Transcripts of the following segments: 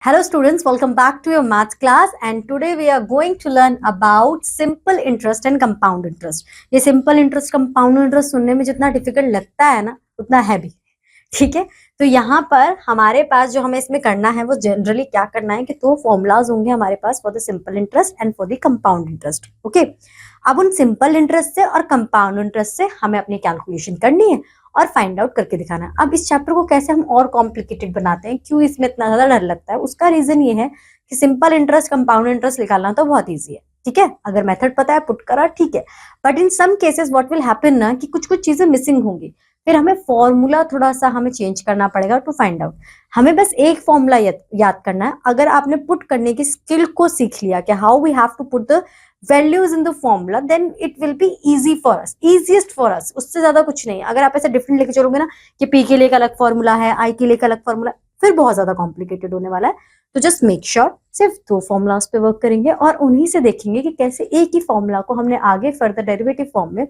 Hello students, welcome back to your math class and today we are going to learn about simple interest and compound interest. ये simple interest compound interest सुनने में जितना difficult लगता है ना उतना है भी, ठीक है। तो यहाँ पर हमारे पास जो हमें इसमें करना है वो जनरली क्या करना है कि दो फॉर्मूलाज होंगे हमारे पास for the simple interest and for the compound interest. Okay, अब उन सिंपल इंटरेस्ट से और कंपाउंड इंटरेस्ट से हमें अपनी कैलकुलेशन करनी है और फाइंड आउट करके दिखाना है। अब इस चैप्टर को कैसे हम और कॉम्प्लिकेटेड बनाते हैं, क्यों इसमें इतना ज्यादा डर लगता है, उसका रीजन ये है कि सिंपल इंटरेस्ट कंपाउंड इंटरेस्ट निकालना तो बहुत ईजी है, ठीक है। अगर मेथड पता है पुट करा ठीक है, but in some cases what will happen ना कि कुछ कुछ चीजें मिसिंग होंगी, फिर हमें फॉर्मूला थोड़ा सा हमें चेंज करना पड़ेगा टू फाइंड आउट। हमें बस एक फॉर्मूला याद करना है। अगर आपने पुट करने की स्किल को सीख लिया कि how we have to put the values in the formula, then it will be easy for us, easiest for us, उससे ज्यादा कुछ नहीं। अगर आप ऐसे डिफरेंट लेके चलोगे ना कि पी के लिए एक अलग फॉर्मूला है, आई के लिए एक अलग फॉर्मूला, फिर बहुत ज्यादा कॉम्प्लिकेटेड होने वाला है। तो जस्ट मेक श्योर सिर्फ दो फॉर्मूलाज पे वर्क करेंगे और उन्हीं से देखेंगे कि कैसे एक ही फॉर्मूला को हमने आगे फर्दर डेरिवेटिव फॉर्म में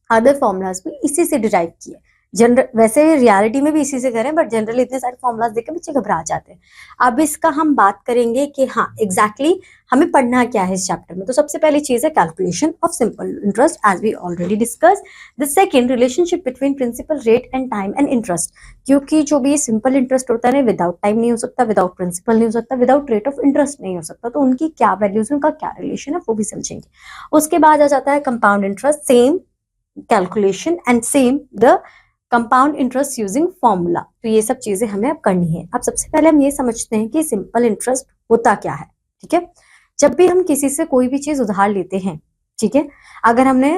अदर फॉर्मूलाज भी इसी से डिराइव किए। जनरल वैसे रियलिटी में भी इसी से करें, बट जनरली इतने सारे फॉर्मूलाज देख के बच्चे घबरा जाते हैं। अब इसका हम बात करेंगे कि हाँ एग्जैक्टली हमें पढ़ना क्या है इस चैप्टर में। तो सबसे पहली चीज है calculation of simple interest as we already discuss. The second, relationship between principal rate and time and interest, क्योंकि जो भी सिंपल इंटरेस्ट होता है विदाउट टाइम नहीं हो सकता, विदाउट प्रिंसिपल नहीं हो सकता, विदाउट रेट ऑफ इंटरेस्ट नहीं हो सकता, तो उनकी क्या वैल्यूज है, उनका क्या रिलेशन है वो भी समझेंगे। उसके बाद आ जाता है compound interest, same calculation and same the compound interest using formula. तो ये सब चीजें हमें अब करनी है। अब सबसे पहले हम ये समझते हैं कि सिंपल इंटरेस्ट होता क्या है, ठीक है। जब भी हम किसी से कोई भी चीज उधार लेते हैं, ठीक है, अगर हमने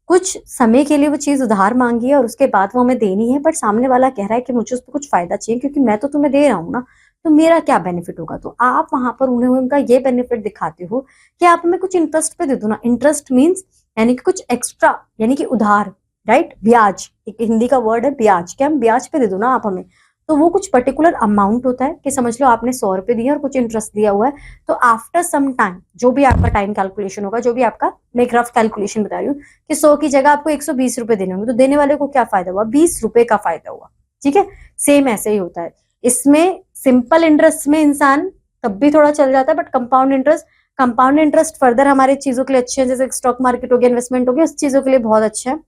कुछ समय के लिए वो चीज उधार मांगी है और उसके बाद वो हमें देनी है, बट सामने वाला कह रहा है कि मुझे उस पर कुछ फायदा चाहिए क्योंकि मैं तो तुम्हें दे रहा हूँ ना, तो मेरा क्या बेनिफिट होगा, तो आप वहां पर उन्हें उनका ये बेनिफिट दिखाते हो कि आप हमें कुछ इंटरेस्ट पे दे दो ना। इंटरेस्ट मीन्स यानी कि कुछ एक्स्ट्रा, यानी कि उधार, राइट। ब्याज, एक हिंदी का वर्ड है ब्याज, क्या हम ब्याज पे दे दो ना आप हमें। तो वो कुछ पर्टिकुलर अमाउंट होता है कि समझ लो आपने 100 रुपए दिए और कुछ इंटरेस्ट दिया हुआ है, तो आफ्टर सम टाइम जो भी आपका टाइम कैलकुलेशन होगा, जो भी आपका मैं एक रफ कैलकुलेशन बता रही हूँ कि 100 की जगह आपको 120 रुपए देने होंगे, तो देने वाले को क्या फायदा हुआ, 20 रुपए का फायदा हुआ, ठीक है। सेम ऐसे ही होता है इसमें। सिंपल इंटरेस्ट में इंसान तब भी थोड़ा चल जाता है, बट कंपाउंड इंटरेस्ट फर्दर हमारे चीजों के लिए अच्छे हैं, जैसे स्टॉक मार्केट हो गया, इन्वेस्टमेंट हो गया, उस चीजों के लिए बहुत अच्छा है।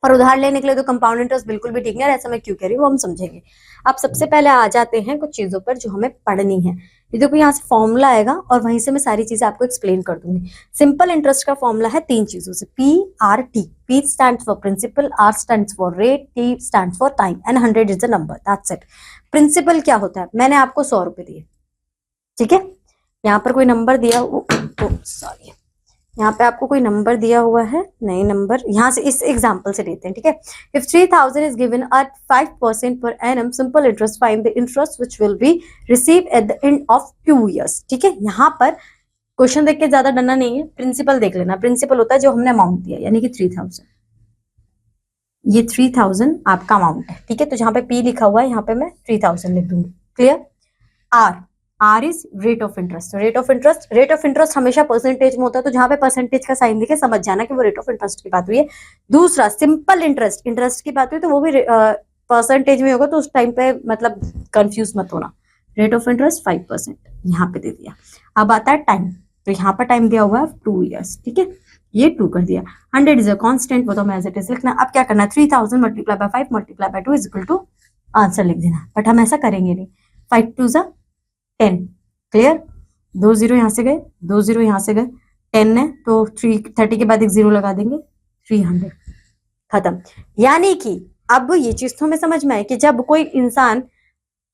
और उधार लेने के लिए तो कंपाउंड इंटरेस्ट बिल्कुल भी ठीक नहीं है। ऐसा मैं क्यों कह रही हूँ वो हम समझेंगे। अब सबसे पहले आ जाते हैं कुछ चीजों पर जो हमें पढ़नी है। ये देखो यहाँ से फॉर्मूला आएगा और वहीं से मैं सारी चीजें आपको एक्सप्लेन कर दूंगी। सिंपल इंटरेस्ट का फॉर्मूला है तीन चीजों से, PRT। P stands for principal, R stands for rate, T stands for time and 100 is the number. That's it. Principal क्या होता है, मैंने आपको 100 रुपए दिए, ठीक है। यहाँ पर कोई नंबर दिया, सॉरी, यहाँ पे आपको कोई नंबर दिया हुआ है, नहीं नंबर यहाँ से इस एग्जांपल से लेते हैं, ठीक है। If 3000 is given at 5% per annum simple interest, find the interest which will be receive at the end of 2 years, ठीक है। यहाँ पर क्वेश्चन देख के ज्यादा डरना नहीं है, प्रिंसिपल देख लेना। प्रिंसिपल होता है जो हमने अमाउंट दिया, यानी कि 3000, ये 3000 आपका अमाउंट है, ठीक है। तो जहाँ पे P लिखा हुआ है यहाँ पे मैं 3000 लिख दूंगी, clear. R is rate of interest. Rate of interest हमेशा परसेंटेज में होता है, तो जहां पे परसेंटेज का साइन दिखे समझ जाना कि वो रेट ऑफ इंटरेस्ट की बात हुई है। दूसरा सिंपल इंटरेस्ट की बात हुई तो वो भी परसेंटेज में होगा, तो उस टाइम पे मतलब कंफ्यूज मत होना। रेट ऑफ इंटरेस्ट 5% यहाँ पे दे दिया। अब आता है टाइम, तो यहाँ पर टाइम दिया हुआ है 2 years, ठीक है, ये 2 कर दिया। 100 इज अ कांस्टेंट, वो तो मैं एज इट इज लिखना। अब क्या करना है, 3000 multiply by 5 multiply by 2 is equal to answer लिख देना, बट हम ऐसा करेंगे नहीं। 5 2 जा 10, क्लियर। 2 0 यहाँ से गए, 2 0 यहाँ से गए, 10 है तो 30 के बाद एक 0 लगा देंगे, 300, खत्म। यानी कि अब ये चीज तो हमें समझ में आए कि जब कोई इंसान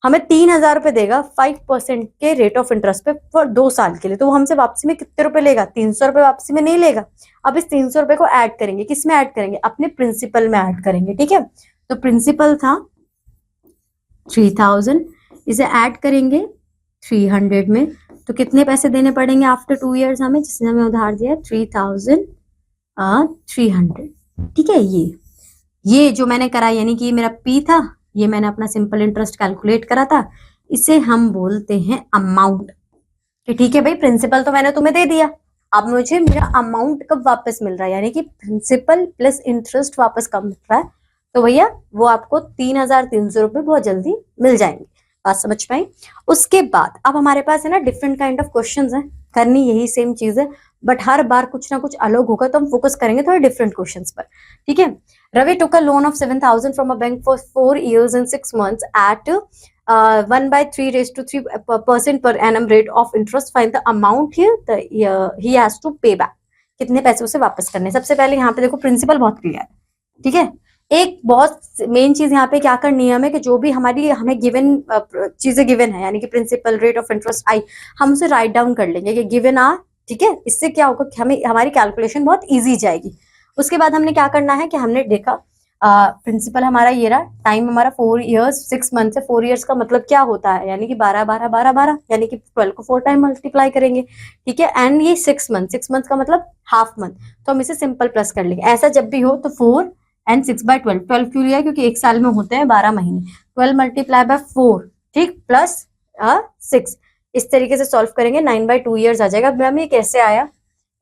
हमें 3000 रुपए देगा 5% के रेट ऑफ इंटरेस्ट पे फॉर 2 साल के लिए, तो वो हमसे वापसी में कितने रुपए लेगा, 300 रुपए वापसी में नहीं लेगा। अब इस 300 रुपए को ऐड करेंगे, किस में ऐड करेंगे, अपने प्रिंसिपल में ऐड करेंगे, ठीक है। तो प्रिंसिपल था 3000, इसे ऐड करेंगे 300 में, तो कितने पैसे देने पड़ेंगे आफ्टर 2 years हमें, जिसने हमें उधार दिया 3300, ठीक है। ये जो मैंने करा, यानी कि ये मेरा P था, ये मैंने अपना सिंपल इंटरेस्ट कैलकुलेट करा था, इसे हम बोलते हैं अमाउंट, ठीक है भाई। प्रिंसिपल तो मैंने तुम्हें दे दिया, अब मुझे मेरा अमाउंट कब वापस मिल रहा है, यानी कि प्रिंसिपल प्लस इंटरेस्ट वापस कब मिल रहा है, तो भैया वो आपको 3300 रुपए बहुत जल्दी मिल जाएंगे। बात समझ पाए? उसके बाद अब हमारे पास है ना डिफरेंट काइंड ऑफ क्वेश्चंस हैं, करनी यही सेम चीज है, बट हर बार कुछ ना कुछ अलग होगा, तो हम फोकस करेंगे थोड़े डिफरेंट क्वेश्चंस पर, ठीक है? Ravi took a loan of 7,000 from a bank for 4 years and 6 months at 1/3 raised to 3% per annum rate of interest. Find the amount here he has to pay back. कितने पैसे उसे वापस करने? सबसे पहले यहाँ पे देखो प्रिंसिपल बहुत क्लियर है, ठीक है? एक बहुत मेन चीज यहाँ पे क्या करनी है हमें, कि जो भी हमें गिवन चीजें गिवन है, यानी कि प्रिंसिपल, रेट ऑफ इंटरेस्ट, आई, हम उसे राइट डाउन कर लेंगे कि गिवन आ, ठीक है? इससे क्या होगा कि हमें हमारी कैलकुलेशन बहुत ईजी जाएगी। उसके बाद हमने क्या करना है कि हमने देखा प्रिंसिपल हमारा ये रहा, टाइम हमारा 4 years 6 months है। 4 years का मतलब क्या होता है, यानी कि 12 12 12 12, यानी कि 12 को 4 टाइम मल्टीप्लाई करेंगे, ठीक है? एंड ये 6 months का मतलब हाफ मंथ, तो हम इसे सिंपल प्लस कर लेंगे। ऐसा जब भी हो तो 4 and 6/12, 12 क्यों लिया, क्योंकि एक साल में होते हैं 12 महीने। 12 multiply by 4, ठीक, प्लस 6, इस तरीके से सॉल्व करेंगे, 9/2 years आ जाएगा। मैम ये कैसे आया?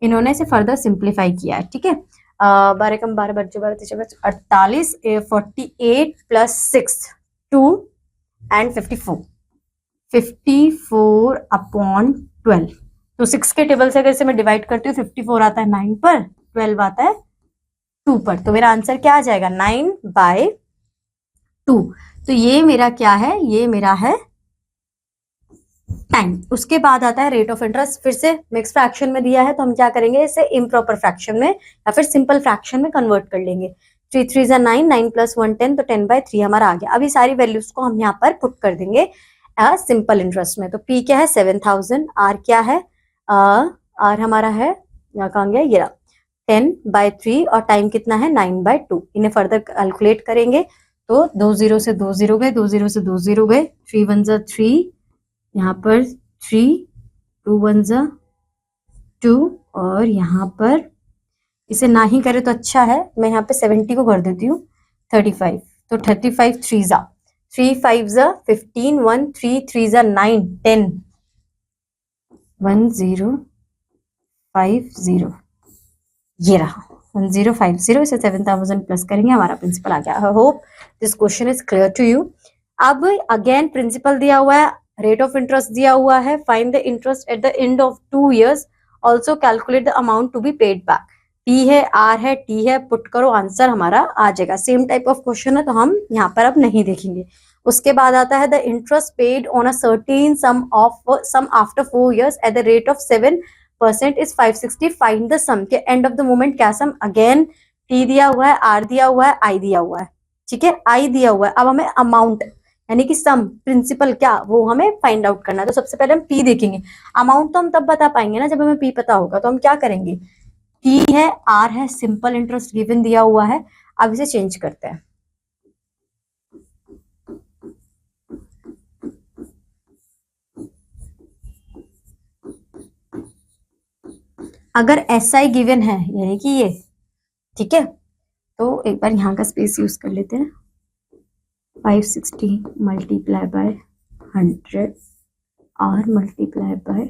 इन्होंने इसे फर्दर सिंप्लीफाई किया है, ठीक है? 12 कम 12 बच्चों 48, 48 प्लस 6 2 एंड 54 अपॉन 12। तो 6 के टेबल से अगर इसे मैं डिवाइड करती हूँ, 54 आता है 9 पर, 12 आता है 2 पर, तो मेरा आंसर क्या आ जाएगा? 9/2। तो ये मेरा क्या है? ये मेरा है टाइम। उसके बाद आता है रेट ऑफ इंटरेस्ट, फिर से मिक्स फ्रैक्शन में दिया है, तो हम क्या करेंगे, इसे इम्प्रॉपर फ्रैक्शन में या फिर सिंपल फ्रैक्शन में कन्वर्ट कर लेंगे। 3 3 9, 9 + 1 10, तो 10/3 हमारा आ गया। अभी सारी वैल्यूज को हम यहाँ पर पुट कर देंगे सिंपल इंटरेस्ट में। तो पी क्या है? 7000, आर क्या है? आर हमारा है, यहाँ कहाँ गया, ये 10/3, और टाइम कितना है? 9/2। इन्हें फर्दर कैलकुलेट करेंगे तो 2 0 से 2 0 गए, 2 0 से 2 0 गए, 3 1 3, यहाँ पर 3, 2 1 2, और यहाँ पर इसे ना ही करे तो अच्छा है, मैं यहाँ पे 70 को कर देती हूँ 35, तो 35 3 3 5 15, 1 3 3 9 10, 1050, ये रहा 1050। इसे 7000 प्लस करेंगे, हमारा प्रिंसिपल आ गया। I hope this question is clear to you. अब अगेन प्रिंसिपल दिया हुआ है, रेट ऑफ इंटरेस्ट दिया हुआ है, find the interest at the end of 2 years, also calculate the amount to be paid back. P है, आर है, T है, पुट करो, आंसर हमारा आ जाएगा। सेम टाइप ऑफ क्वेश्चन है, तो हम यहाँ पर अब नहीं देखेंगे। उसके बाद आता है the interest paid on a certain sum after 4 years at the rate of 7% is 560, find the sum. के एंड ऑफ द मोमेंट क्या सम? अगेन टी दिया हुआ है, आर दिया हुआ है, आई दिया हुआ है, ठीक है? आई दिया हुआ है। अब हमें अमाउंट यानी कि सम, प्रिंसिपल क्या, वो हमें फाइंड आउट करना है। तो सबसे पहले हम पी देखेंगे। अमाउंट तो हम तब बता पाएंगे ना जब हमें पी पता होगा। तो हम क्या करेंगे, पी है, आर है, सिंपल इंटरेस्ट गिवन दिया हुआ है। अब इसे चेंज करते हैं। अगर एस आई गिवन है, यानी कि ये, ठीक है, तो एक बार यहाँ का स्पेस यूज कर लेते हैं। 560 multiply by 100 r multiply by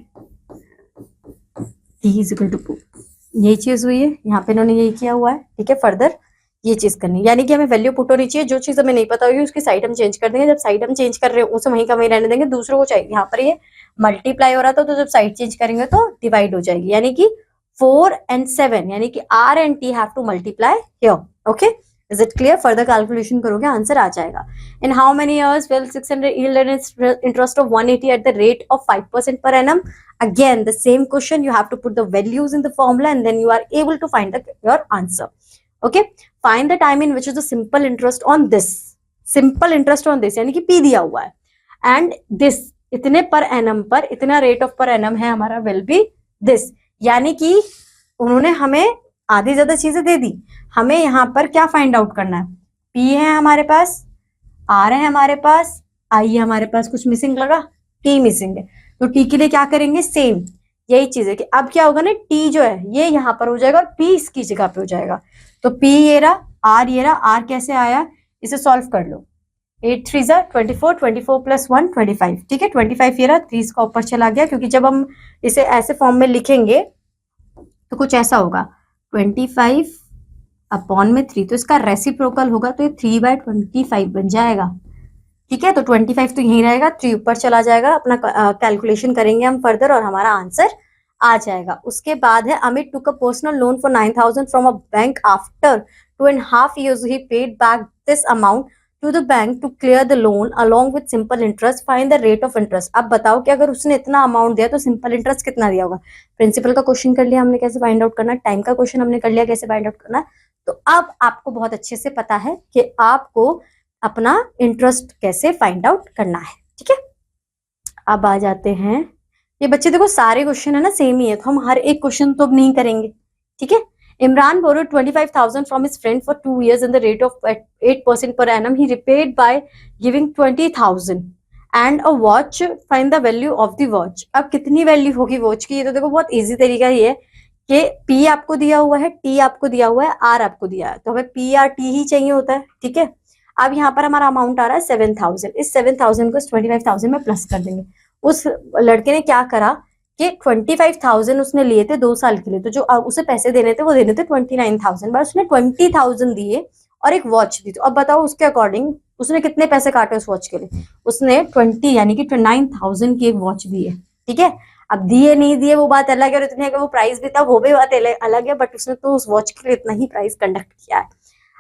t is equal to 2। यही चीज हुई है, यहाँ पे इन्होंने यही किया हुआ है, ठीक है? फर्दर ये चीज करनी, यानी कि हमें वैल्यू पुट होनी चाहिए। जो चीज हमें नहीं पता होगी उसकी साइड हम चेंज कर देंगे। जब साइड हम चेंज कर रहे हो उसे वहीं का वहीं रहने देंगे, दूसरों को चाहिए। यहाँ पर ये मल्टीप्लाई हो रहा था, तो जब साइड चेंज करेंगे तो डिवाइड हो जाएगी, यानी कि 4 and 7, यानी कि R and T have to multiply here. Okay, is it clear? Further calculation करोगे, आंसर आ जाएगा। In how many years will 600 yield an interest of 180 at the rate of 5% per annum? Again the same question, you have to put the values in the formula and then you are able to find your answer. Okay, find the time in which is the simple interest on this, simple interest on this, यानी कि P दिया हुआ है, and this इतने per annum पर, इतना rate of per annum है हमारा, will be this, यानी कि उन्होंने हमें आधी ज्यादा चीजें दे दी। हमें यहाँ पर क्या फाइंड आउट करना है? पी है हमारे पास, आर है हमारे पास, आई है हमारे पास, कुछ मिसिंग लगा? टी मिसिंग है, तो टी के लिए क्या करेंगे? सेम यही चीज है कि अब क्या होगा ना, टी जो है ये यहाँ पर हो जाएगा और पी इसकी जगह पे हो जाएगा। तो पी ये रहा, आर ये रहा। आर कैसे आया, इसे सॉल्व कर लो। 8 3 24, 24 + 1 25, ठीक है? 25 ये रहा, 3 इसका ऊपर चला गया, क्योंकि जब हम इसे ऐसे फॉर्म में लिखेंगे तो कुछ ऐसा होगा, 25 अपॉन में 3, तो इसका रेसिप्रोकल होगा, तो ये 3/25 बन जाएगा। ठीक है, तो 25 तो यहीं रहेगा, 3 ऊपर चला जाएगा, अपना कैलकुलेशन करेंगे हम फर्दर और हमारा आंसर आ जाएगा। उसके बाद है Amit took a personal loan for 9,000 from a bank after 2.5 years he paid back this amount to the bank to clear the loan along with simple interest, find the rate of interest। अब बताओ कि अगर उसने इतना amount दिया तो simple interest कितना दिया होगा। प्रिंसिपल का क्वेश्चन कर लिया हमने, कैसे फाइंड आउट करना, टाइम का क्वेश्चन हमने कर लिया कैसे फाइंड आउट करना। तो अब आपको बहुत अच्छे से पता है कि आपको अपना इंटरेस्ट कैसे फाइंड आउट करना है। ठीक है, अब आ जाते हैं, ये बच्चे देखो सारे क्वेश्चन है ना सेम ही है, तो हम हर एक क्वेश्चन तो अब नहीं करेंगे। ठीक है, Imran borrowed 25,000 from his friend for 2 years and the rate of 8% per annum. He repaid by giving 20,000 and a watch. Find the value of the watch। अब कितनी वैल्यू होगी वॉच की, ये तो देखो बहुत इजी तरीका ये है कि P आपको दिया हुआ है, T आपको दिया हुआ है, R आपको दिया है, तो हमें P या T ही चाहिए होता है। ठीक है, अब यहाँ पर हमारा अमाउंट आ रहा है 7,000, इस 7,000 को 25,000 में प्लस कर देंगे। उस लड़के ने क्या करा कि 25,000 उसने लिए थे 2 साल के लिए, तो जो उसे पैसे देने थे वो देने थे 29,000, बस उसने 20,000 दिए और एक वॉच दी। तो अब बताओ उसके अकॉर्डिंग उसने कितने पैसे काटे उस वॉच के लिए, उसने 20 यानी कि 29,000 की एक वॉच दी है। ठीक है, अब दिए नहीं दिए वो बात अलग है, और इतने का वो प्राइस भी था वो भी बात अलग है, बट उसने तो उस वॉच के लिए इतना ही प्राइस कंडक्ट किया है।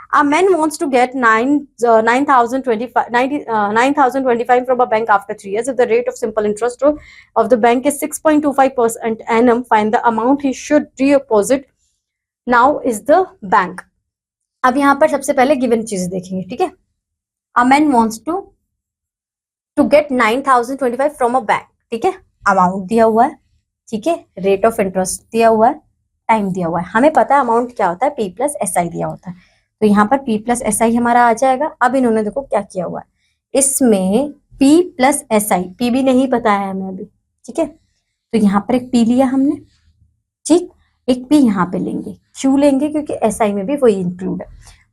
A man wants to get 9,025 from a bank after 3 years. If the rate of simple interest of the bank is 6.25% annum, find the amount he should deposit now is the bank। अब यहाँ पर सबसे पहले given चीज देखेंगे। ठीक है, A man wants to get 9,025 from a bank। ठीक है, अमाउंट दिया हुआ है, ठीक है, रेट ऑफ इंटरेस्ट दिया हुआ है, टाइम दिया हुआ है, हमें पता है अमाउंट क्या होता है, P प्लस SI दिया होता है, तो यहाँ पर P प्लस SI हमारा आ जाएगा। अब इन्होंने देखो क्या किया हुआ है, इसमें P प्लस SI, P भी नहीं पता है हमें अभी। ठीक है, तो यहाँ पर एक P लिया हमने, ठीक, एक P यहाँ पे लेंगे, क्यों लेंगे, क्योंकि SI में भी वही इंक्लूड है।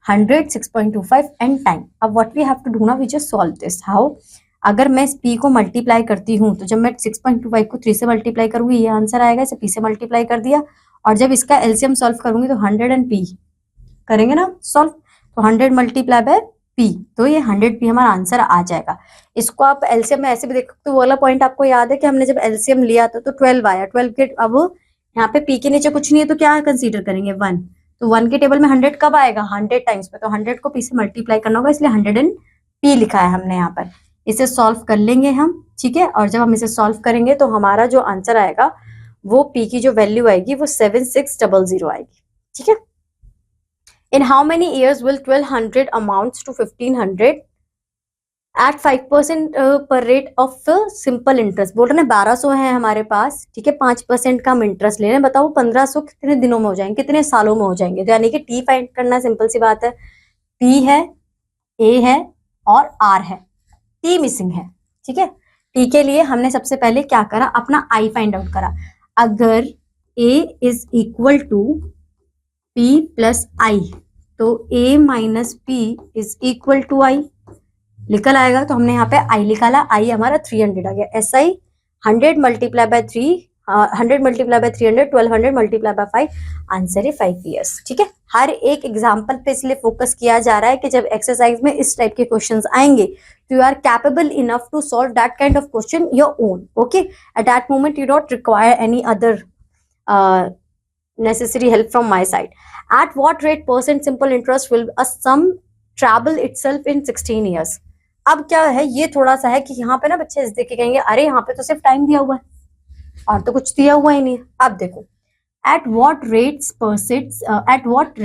100, 6.25 एंड टाइम। अब what we have to do ना, we just solve this. How, अगर मैं इस P को मल्टीप्लाई करती हूँ तो जब मैं 6.25 को 3 से मल्टीप्लाई करूंगी ये आंसर आएगा, इसे P से मल्टीप्लाई कर दिया, और जब इसका एलसीएम सॉल्व करूंगी तो 100 एंड P करेंगे ना सॉल्व, तो 100 मल्टीप्लाई बाय P, तो ये 100P हमारा आंसर आ जाएगा। इसको आप एलसीएम में ऐसे भी देख सकते हो, वो वाला पॉइंट आपको याद है कि हमने जब एलसीएम लिया था तो 12 आया, 12 के अब यहाँ पे P के नीचे कुछ नहीं है तो क्या कंसीडर करेंगे 1, तो 1 के टेबल में 100 कब आएगा, 100 टाइम्स पे, तो 100 को P से मल्टीप्लाई करना होगा, इसलिए 100 एंड P लिखा है हमने यहाँ पर। इसे सॉल्व कर लेंगे हम, ठीक है, और जब हम इसे सॉल्व करेंगे तो हमारा जो आंसर आएगा वो P की जो वैल्यू आएगी वो 7600 आएगी। ठीक है, In how many years will 1200 amounts to 1500 at 5% per rate of simple interest। बोल रहे हैं 1200 है हमारे पास, ठीक है, 5% का हम इंटरेस्ट ले रहे हैं, बताओ 1500 कितने दिनों में हो जाएंगे, कितने सालों में हो जाएंगे। तो यानी कि T फाइंड करना सिंपल सी बात है, P है, A है और R है, T मिसिंग है। ठीक है, T के लिए हमने सबसे पहले क्या करा, अपना I फाइंड आउट करा। अगर A is equal to P plus I तो A minus P is equal to I निकल आएगा, तो हमने यहाँ पे I निकाला, I हमारा 300 आ गया, SI 100 multiply by 3, 100 multiply by 300, 1200 multiply by 5, answer है 5 years। ठीक है, हर एक एग्जाम्पल पे इसलिए फोकस किया जा रहा है कि जब एक्सरसाइज में इस टाइप के क्वेश्चंस आएंगे तो you are capable enough to solve that kind of question your own. Okay, at that moment you don't require any other necessary help from my side। At what rate % simple interest will a sum treble itself in 16 years। अब क्या है, ये थोड़ा सा है कि यहाँ पे ना बच्चे इस देख के कहेंगे अरे यहाँ पे तो सिर्फ टाइम दिया हुआ है और तो कुछ दिया हुआ ही नहीं है। अब देखो, at what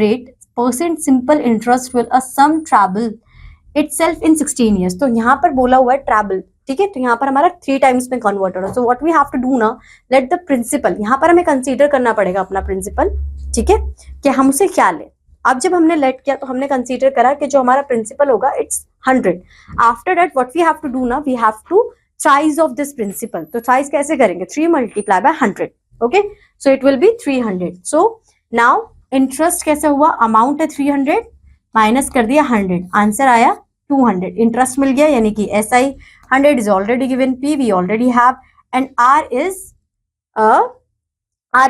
rate % simple interest will a sum treble itself in 16 years। तो यहाँ पर बोला हुआ है ट्रैबल, ठीक है, तो यहाँ पर हमारा 3 टाइम्स में कन्वर्ट हो रहा है। So what we have to do ना, लेट द प्रिंसिपल, यहाँ पर हमें कंसीडर करना पड़ेगा अपना प्रिंसिपल, ठीक है, कि हम उसे क्या लें। अब जब हमने लेट किया तो हमने कंसीडर करा कि जो हमारा प्रिंसिपल होगा it's 100। After that what we have to do ना, we have to thrice of this principal. तो थ्राइस कैसे करेंगे, 3 multiply by 100। Okay, so it will be 300। So now interest कैसे हुआ, अमाउंट है 300 माइनस कर दिया 100, आंसर आया 200, इंटरेस्ट मिल गया, यानी कि SI 100 is already given, P we already have, and R is R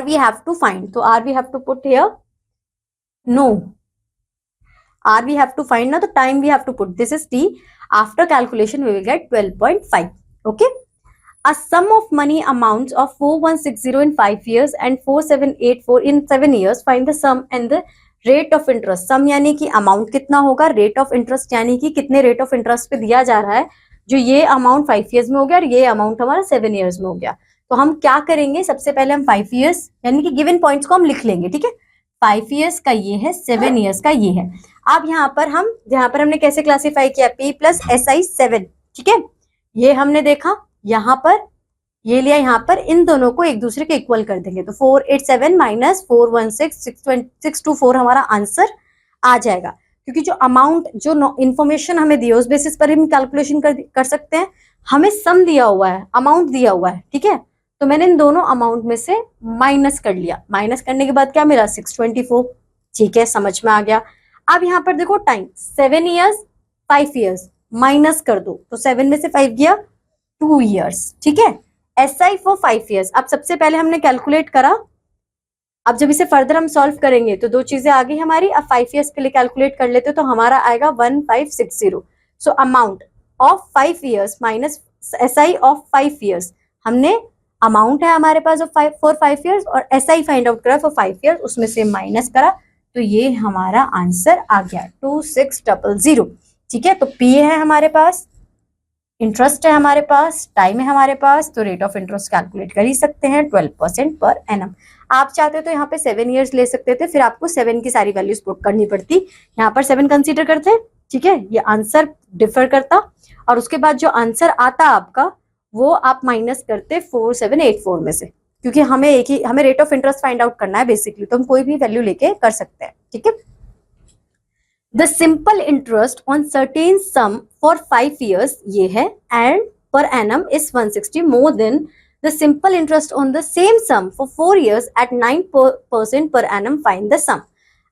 we have to find, so R we have to put here, no, R we have to find ना, तो time we have to put, this is T, after calculation we will get 12.5. Okay, a sum of money amounts of 4160 in 5 years and 4784 in 7 years. Find the sum and the rate of interest. sum यानी कि amount कितना होगा, rate of interest यानी कि कितने rate of interest पे दिया जा रहा है. जो ये अमाउंट 5 ईयर्स में हो गया और ये अमाउंट हमारा 7 ईयर्स में हो गया. तो हम क्या करेंगे, सबसे पहले हम 5 ईयर्स यानी कि गिवन पॉइंट्स को हम लिख लेंगे. ठीक है, 5 ईयर्स का ये है, 7 ईयर्स का ये है. अब यहाँ पर हमने कैसे क्लासीफाई किया, P प्लस SI 7. ठीक है, ये हमने देखा, यहाँ पर ये लिया, यहाँ पर इन दोनों को एक दूसरे के इक्वल कर देंगे. तो 487 माइनस 416 624 हमारा आंसर आ जाएगा. क्योंकि जो अमाउंट, जो इंफॉर्मेशन हमें दी है उस बेसिस पर हम कैलकुलेशन कर सकते हैं. हमें सम दिया हुआ है, अमाउंट दिया हुआ है. ठीक है, तो मैंने इन दोनों अमाउंट में से माइनस कर लिया. माइनस करने के बाद क्या मिला, 624. ठीक है, समझ में आ गया. अब यहाँ पर देखो टाइम, 7 ईयर्स 5 ईयर्स माइनस कर दो, तो 7 में से 5 गया 2 ईयर्स. ठीक है, SI फॉर 5 ईयर्स. अब सबसे पहले हमने कैलकुलेट करा. अब जब इसे फर्दर हम सॉल्व करेंगे तो दो चीजें आ गई हमारी. अब 5 ईयर्स के लिए कैलकुलेट कर लेते तो हमारा आएगा 1560. So amount of 5 years minus SI of 5 years. हमने अमाउंट है हमारे पास फॉर 5 ईयर्स और SI फाइंड आउट करा फॉर 5 ईयर्स, उसमें से माइनस करा, तो ये हमारा आंसर आ गया 2600. ठीक है, तो P है हमारे पास, इंटरेस्ट है हमारे पास, टाइम है हमारे पास, तो रेट ऑफ इंटरेस्ट कैलकुलेट कर ही सकते हैं 12% पर एनम. आप चाहते तो यहाँ पे 7 ईयर्स ले सकते थे, फिर आपको 7 की सारी वैल्यूज पुट करनी पड़ती. यहाँ पर 7 कंसीडर करते. ठीक है, ये आंसर डिफर करता और उसके बाद जो आंसर आता आपका वो आप माइनस करते 4784 में से, क्योंकि हमें rate of interest find out करना है बेसिकली, तो हम कोई भी वैल्यू लेके कर सकते हैं. ठीक है, The simple interest on certain sum for 5 years ये है and per annum is 160 more than the simple interest on the same sum for 4 years at 9% per annum. Find the sum.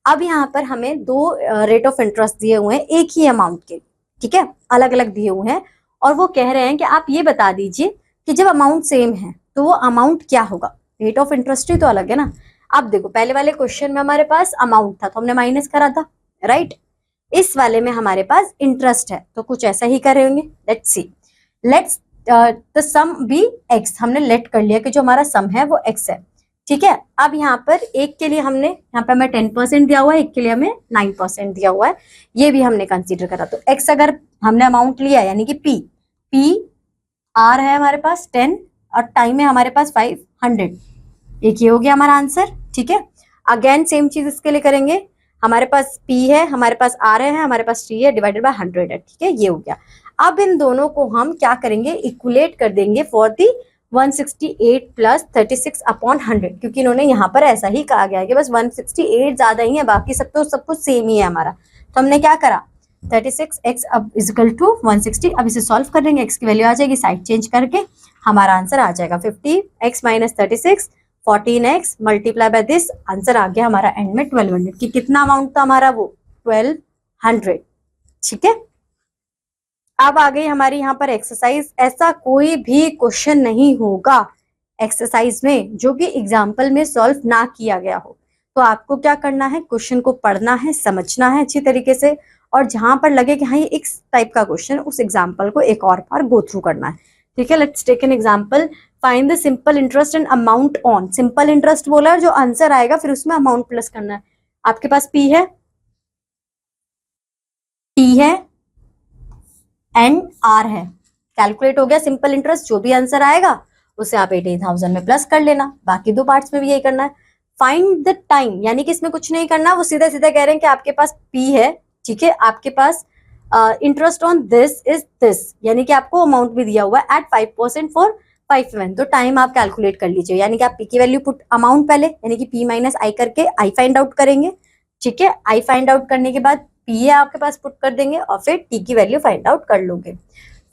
अब यहाँ पर हमें दो रेट ऑफ इंटरेस्ट दिए हुए हैं एक ही अमाउंट के. ठीक है, अलग अलग दिए हुए हैं और वो कह रहे हैं कि आप ये बता दीजिए कि जब अमाउंट सेम है तो वो अमाउंट क्या होगा. रेट ऑफ इंटरेस्ट ही तो अलग है ना. अब देखो, पहले वाले क्वेश्चन में हमारे पास अमाउंट था तो हमने माइनस करा था, राइट. इस वाले में हमारे पास इंटरेस्ट है तो कुछ ऐसा ही करे होंगे. Let's see, let's the sum be x. हमने लेट कर लिया कि जो हमारा सम है वो x है. ठीक है, अब यहाँ पर एक के लिए हमने, यहाँ पे हमें 10% दिया हुआ है, एक के लिए हमें 9% दिया हुआ है, ये भी हमने कंसीडर करा. तो x अगर हमने अमाउंट लिया यानी कि p r है हमारे पास 10 और टाइम है हमारे पास 500. एक ये हो गया हमारा आंसर. ठीक है, अगेन सेम चीज इसके लिए करेंगे. हमारे पास P है, हमारे पास R है, हमारे पास T है, डिवाइडेड बाय 100 है. ठीक है, ये हो गया. अब इन दोनों को हम क्या करेंगे, इक्वलेट कर देंगे फॉर दी 168 प्लस 36 अपॉन 100, क्योंकि इन्होंने यहाँ पर ऐसा ही कहा गया है कि बस 168 ज्यादा ही है, बाकी सब कुछ सेम ही है हमारा. तो हमने क्या करा, 36x अब इजिकल टू 160. अब इसे सॉल्व कर देंगे, x की वैल्यू आ जाएगी, साइड चेंज करके हमारा आंसर आ जाएगा 50x minus 36 14x multiply by this. Answer आ गया हमारा एंड में 1200. कि कितना अमाउंट था हमारा, वो 1200. ठीक है, अब आ गई हमारी यहाँ पर एक्सरसाइज. ऐसा कोई भी क्वेश्चन नहीं होगा एक्सरसाइज में जो कि एग्जाम्पल में सॉल्व ना किया गया हो. तो आपको क्या करना है, क्वेश्चन को पढ़ना है, समझना है अच्छी तरीके से, और जहां पर लगे कि हाँ ये इस टाइप का क्वेश्चन, उस एग्जाम्पल को एक और बार गो थ्रू करना है. ठीक है, let's take an example. Find the simple interest and amount on. Simple interest बोला है, जो आंसर आएगा फिर उसमें अमाउंट प्लस करना है. आपके पास P है, T है एंड R है. कैलकुलेट हो गया सिंपल इंटरेस्ट. जो भी आंसर आएगा उसे आप 80,000 में प्लस कर लेना. बाकी दो पार्ट्स में भी यही करना है. फाइंड द टाइम, यानी कि इसमें कुछ नहीं करना, वो सीधा सीधा कह रहे हैं कि आपके पास P है. ठीक है, आपके पास interest on this is this, यानी कि आपको अमाउंट भी दिया हुआ है एट 5% फॉर 5 ईयर. तो टाइम आप कैलकुलेट कर लीजिए, यानी कि आप P की वैल्यू पुट अमाउंट पहले, यानी कि P माइनस I करके I फाइंड आउट करेंगे. ठीक है, I फाइंड आउट करने के बाद P है आपके पास पुट कर देंगे और फिर T की वैल्यू फाइंड आउट कर लोगे.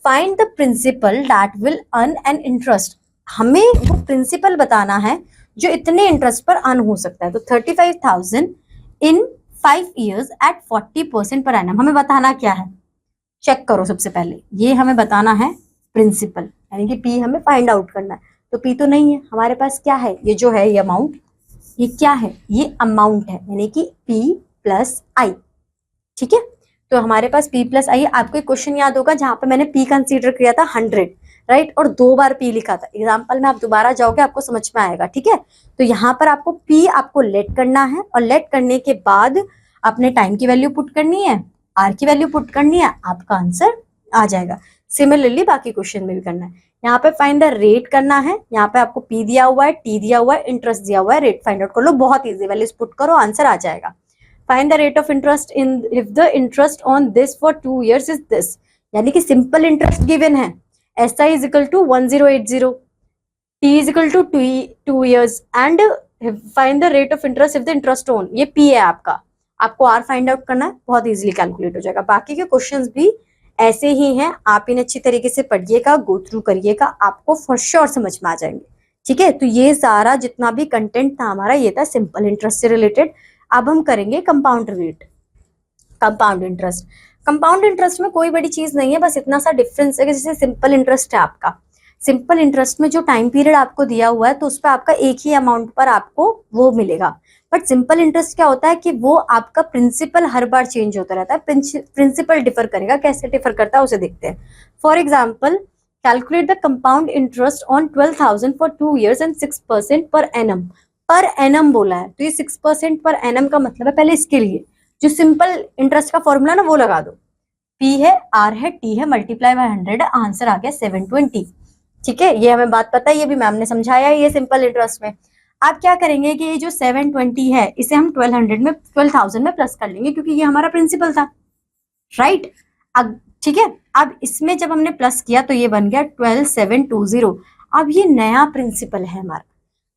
Find the principal that will earn an interest. हमें वो प्रिंसिपल बताना है जो इतने इंटरेस्ट पर अर्न हो सकता है. तो 35,000 इन 5 years at 40% पर एनम. हमें बताना क्या है, चेक करो. सबसे पहले ये हमें बताना है प्रिंसिपल, यानी कि P हमें फाइंड आउट करना है. तो P तो नहीं है हमारे पास, क्या है ये जो है ये अमाउंट, ये क्या है, ये अमाउंट है, यानी कि P प्लस I. ठीक है, तो हमारे पास p प्लस आई। आपको एक क्वेश्चन याद होगा जहां पे मैंने p कंसीडर किया था 100, राइट, और 2 बार p लिखा था। एग्जाम्पल में आप दोबारा जाओगे आपको समझ में आएगा, ठीक है। तो यहाँ पर आपको p आपको लेट करना है, और लेट करने के बाद अपने टाइम की वैल्यू पुट करनी है, r की वैल्यू पुट करनी है, आपका आंसर आ जाएगा। सिमिलरली बाकी क्वेश्चन में भी करना है। यहाँ पे फाइंड द रेट करना है, यहाँ पे आपको p दिया हुआ है, t दिया हुआ है, इंटरेस्ट दिया हुआ है, रेट फाइंड आउट कर लो। बहुत इजी, वैल्यूज पुट करो, आंसर आ जाएगा। Find the rate of interest in if the interest on this for 2 years is this, यानी कि सिंपल इंटरेस्ट गिवन है, SI is equal to 1080, T is equal to 2 years, and find the rate of interest if the interest on, ये P है आपका, आपको R find out करना है, बहुत इजीली कैलकुलेट हो जाएगा। बाकी के क्वेश्चंस भी ऐसे ही हैं, आप इन्हें अच्छी तरीके से पढ़िएगा, गो थ्रू करिएगा, आपको फॉर श्योर समझ में आ जाएंगे, ठीक है। तो ये सारा जितना भी कंटेंट था हमारा, ये था सिंपल इंटरेस्ट से रिलेटेड। अब हम करेंगे compound rate, compound interest. Compound interest में कोई बड़ी चीज नहीं है, बस इतना सा डिफरेंस है कि जैसे सिंपल इंटरेस्ट है आपका, सिंपल इंटरेस्ट में जो टाइम पीरियड आपको दिया हुआ है तो उस पर आपका एक ही अमाउंट पर आपको वो मिलेगा। बट सिंपल इंटरेस्ट क्या होता है कि वो आपका प्रिंसिपल हर बार चेंज होता रहता है, प्रिंसिपल डिफर करेगा। कैसे डिफर करता है उसे देखते हैं। For example, calculate the compound interest on 12,000 for 2 years and 6% per annum. Per annum बोला है तो ये 6% पर एनम का मतलब है, पहले इसके लिए जो सिंपल इंटरेस्ट का फॉर्मूला ना वो लगा दो, P है, R है, T है, मल्टीप्लाई बाय 100 है, आंसर आ गया 720, ठीक है। ये हमें बात पता है, ये भी मैम ने समझाया है, ये सिंपल इंटरेस्ट में। आप क्या करेंगे कि ये जो 720 है इसे हम 12,000 में प्लस कर लेंगे, क्योंकि ये हमारा प्रिंसिपल था, राइट। अब ठीक है, अब इसमें जब हमने प्लस किया तो ये बन गया 12,720। अब ये नया प्रिंसिपल है हमारा,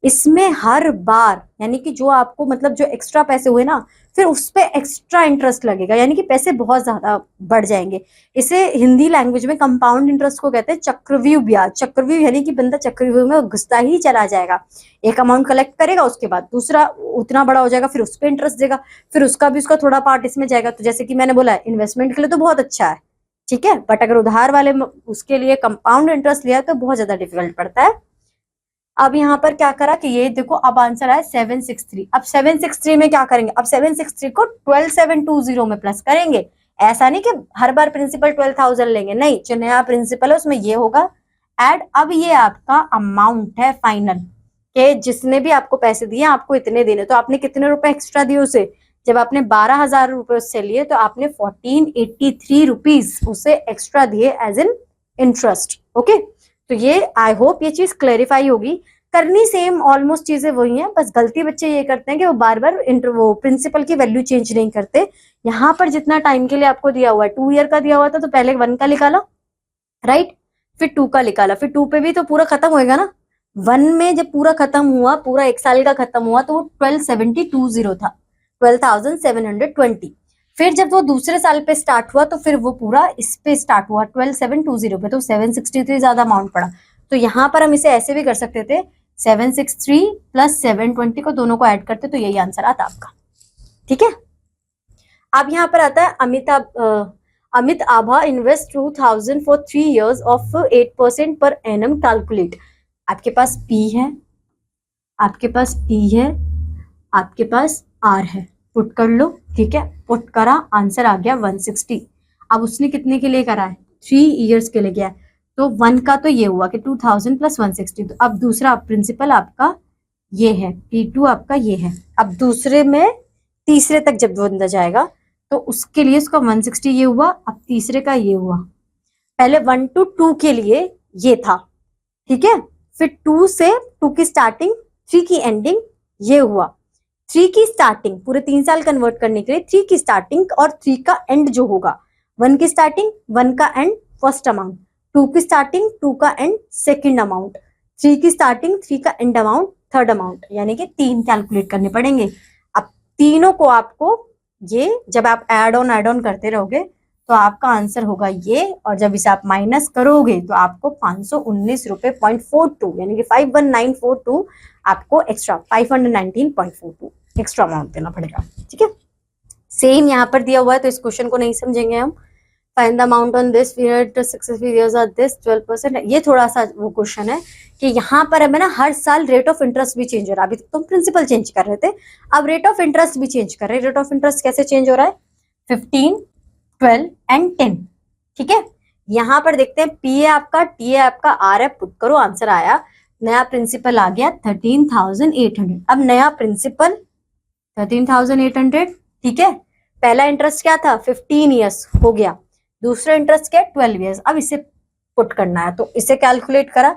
इसमें हर बार यानी कि जो आपको मतलब जो एक्स्ट्रा पैसे हुए ना, फिर उस पे एक्स्ट्रा इंटरेस्ट लगेगा, यानी कि पैसे बहुत ज्यादा बढ़ जाएंगे। इसे हिंदी लैंग्वेज में कंपाउंड इंटरेस्ट को कहते हैं चक्रव्यूह ब्याज। चक्रव्यूह यानी कि बंदा चक्रव्यूह में घुसता ही चला जाएगा, एक अमाउंट कलेक्ट करेगा, उसके बाद दूसरा उतना बड़ा हो जाएगा, फिर उस पर इंटरेस्ट देगा, फिर उसका भी उसका थोड़ा पार्ट इसमें जाएगा। तो जैसे कि मैंने बोला, इन्वेस्टमेंट के लिए तो बहुत अच्छा है, ठीक है, बट अगर उधार वाले उसके लिए कंपाउंड इंटरेस्ट लिया तो बहुत ज्यादा डिफिकल्ट पड़ता है। अब यहाँ पर क्या करा कि ये देखो, अब आंसर आया 763। अब 763 में क्या करेंगे, अब 763 को 12,720 में प्लस करेंगे। ऐसा नहीं कि हर बार प्रिंसिपल 12,000 लेंगे, नहीं, जो नया प्रिंसिपल है उसमें ये होगा ऐड। अब ये आपका अमाउंट है फाइनल, कि जिसने भी आपको पैसे दिए आपको इतने देने, तो आपने कितने रुपए एक्स्ट्रा दिए उसे, जब आपने 12,000 रुपए उससे लिए तो आपने 1483 रुपीज उसे एक्स्ट्रा दिए एज इन इंटरेस्ट, ओके। तो ये आई होप ये चीज क्लैरिफाई होगी। करनी सेम ऑलमोस्ट चीजें वही हैं, बस गलती बच्चे ये करते हैं कि वो बार बार वो प्रिंसिपल की वैल्यू चेंज नहीं करते। यहाँ पर जितना टाइम के लिए आपको दिया हुआ है, 2 year का दिया हुआ था तो पहले 1 का निकाला, राइट, फिर 2 का निकाला, फिर 2 पे भी तो पूरा खत्म होएगा ना। 1 में जब पूरा खत्म हुआ, पूरा 1 साल का खत्म हुआ तो वो 12,720 था, 12,720। फिर जब वो दूसरे साल पे स्टार्ट हुआ तो फिर वो पूरा इस पे स्टार्ट हुआ 12,720 पे, तो 763 ज्यादा अमाउंट पड़ा। तो यहाँ पर हम इसे ऐसे भी कर सकते थे, 763 प्लस 720 को दोनों को ऐड करते तो यही आंसर आता आपका, ठीक है। अब यहाँ पर आता है Amit Abha invest 2,000 for 3 years of 8% per annum calculate. आपके पास P है, आपके पास P है, आपके पास R है, पुट कर लो, ठीक है। पुट करा, आंसर आ गया 160। अब उसने कितने के लिए करा है, 3 years के लिए गया है, तो 1 का तो ये हुआ कि 2,000 प्लस 160। तो अब दूसरा प्रिंसिपल आपका ये है, P2 आपका ये है। अब दूसरे में तीसरे तक जब बंदा जाएगा तो उसके लिए उसका 160 ये हुआ, अब तीसरे का ये हुआ। पहले 1 to 2 के लिए ये था, ठीक है, फिर 2 से 2 की स्टार्टिंग, 3 की एंडिंग ये हुआ। 3 की स्टार्टिंग पूरे 3 साल कन्वर्ट करने के लिए 3 की स्टार्टिंग और 3 का एंड जो होगा, 1 की स्टार्टिंग 1 का एंड फर्स्ट अमाउंट, 2 की स्टार्टिंग 2 का एंड सेकंड अमाउंट, 3 की स्टार्टिंग 3 का एंड अमाउंट थर्ड अमाउंट, यानी कि 3 कैलकुलेट करने पड़ेंगे। अब तीनों को आपको ये जब आप एड ऑन करते रहोगे तो आपका आंसर होगा ये, और जब इसे आप माइनस करोगे तो आपको 519 रुपए 0.42 यानी कि 51942 आपको एक्स्ट्रा 519.42 एक्स्ट्रा अमाउंट देना पड़ेगा, ठीक है। सेम यहाँ पर दिया हुआ है तो इस क्वेश्चन को नहीं समझेंगे हम। Find the amount on this period successful years are this 12%। ये थोड़ा सा वो क्वेश्चन है कि यहाँ पर हमें ना हर साल रेट ऑफ इंटरेस्ट भी चेंज हो रहा है। अभी तक तो हम प्रिंसिपल चेंज कर रहे थे, अब रेट ऑफ इंटरेस्ट भी चेंज कर रहे हैं। रेट ऑफ इंटरेस्ट कैसे चेंज हो रहा है, 15 12 एंड 10। ठीक है, यहाँ पर देखते हैं P है आपका, T है आपका, R है, पुट करो, आंसर आया, नया प्रिंसिपल आ गया 13,800। अब नया प्रिंसिपल 13,800। ठीक है, पहला इंटरेस्ट क्या था 15 ईयर्स हो गया, दूसरा इंटरेस्ट क्या 12 ईयर्स। अब इसे पुट करना है तो इसे कैलकुलेट करा,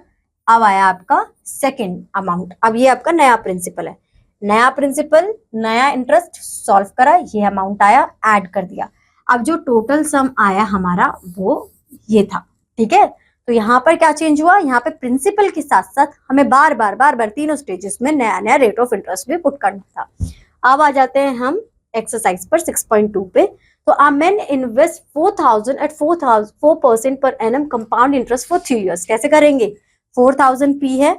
अब आया आपका सेकेंड अमाउंट। अब ये आपका नया प्रिंसिपल है, नया प्रिंसिपल नया इंटरेस्ट सॉल्व करा, ये अमाउंट आया, ऐड कर दिया। अब जो टोटल सम आया हमारा वो ये था। ठीक है, तो यहाँ पर क्या चेंज हुआ, यहाँ पे प्रिंसिपल के साथ साथ हमें बार बार तीनों स्टेजेस में नया नया रेट ऑफ इंटरेस्ट भी पुट करना था। अब आ जाते हैं हम एक्सरसाइज पर 6.2 पे। तो a man invest 4,000 at 4% per annum compound interest for 3 years। कैसे करेंगे, 4,000 P है,